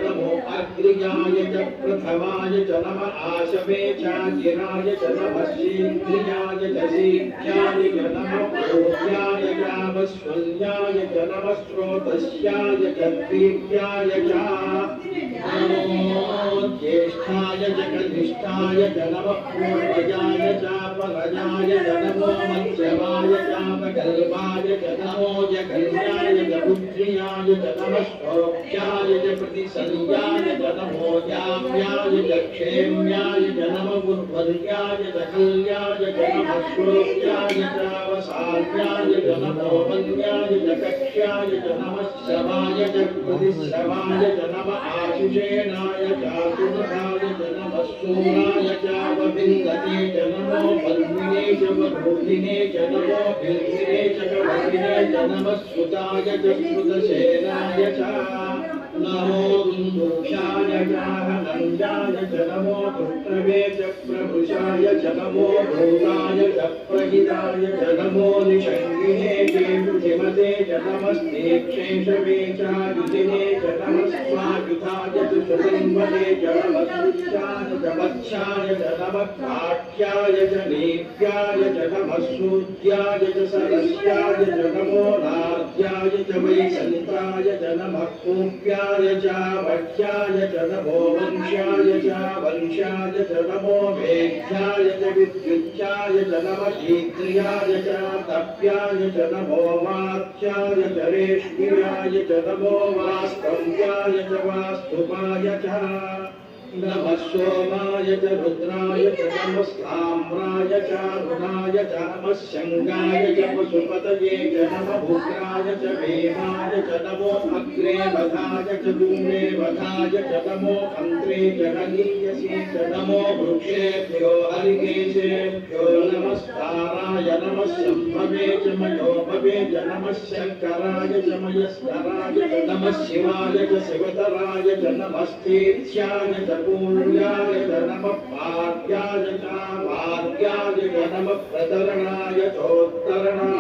नमो अग्रियाय च प्रथमाय च नमः आशवे चाचिराय च नमः शीघ्रियाय च शीघ्राय च नमः भोज्याय च वस्वल्याय च नमः स्रोतस्याय च दीर्घ्याय च नमो ज्येष्ठाय च कनिष्ठाय च नमः पूर्वजाय च परजाय च नमो मध्यमाय च वकल्पाय च नमो जगन्याय च पुत्र्याय च नमः शोभ्याय च प्रतिसंज्ञाय च नमो जाम्याय च क्षेम्याय च नमः गुरुवर्याय च कल्याय च नमः श्रोत्याय च वसाल्याय च नमो वन्याय च कक्ष्याय च नमः श्रवाय च प्रतिश्रवाय च नमः आशुषेणाय च सुरथाय च नमः शूराय च वविन्दते च नमो वल्मिने च वधूधिने च नमो भिर्भिने च कवर्धिने च नमः सुताय च श्रुतसेनाय च नमो दुन्दुभ्याय च हनन्याय च नमो दुष्टवे च प्रभुषाय च नमो भूताय च प्रहिताय च नमो निषङ्गिने च बुद्धिमते च नमस्तेक्षेषवे च युधिने च नमः स्वायुधाय च सुसंवने च नमः सुष्याय च वत्साय च नमः काठ्याय च नीत्याय च नमः सूर्याय च सरस्याय च नमो नाद्याय च वैसन्ताय च नमः कूप्याय च वक्ष्याय च नमो वंश्याय च वंश्याय च नमो वेद्याय च विद्युत्याय च नमः शीघ्रियाय च तप्याय च नमो वात्याय च रेष्म्याय च नमो वास्तव्याय च वास्तुपाय च नमः सोमाय च रुद्राय च नमः साम्राय च रुणाय च नमः शङ्गाय च पशुपतये च नमः उग्राय च भीमाय च नमो अग्रे वधाय च दूरे वधाय च नमो अन्त्रे च हनीयसे च नमो वृक्षेभ्यो हरिकेशेभ्यो नमस्काराय नमः शम्भवे च मयोभवे च नमः शङ्कराय च मयस्कराय च नमः शिवाय च शिवतराय च नमस्तेत्याय च पूर्याय च नमः पार्याय च वार्याय च नमः प्रतरणाय चोत्तरणाय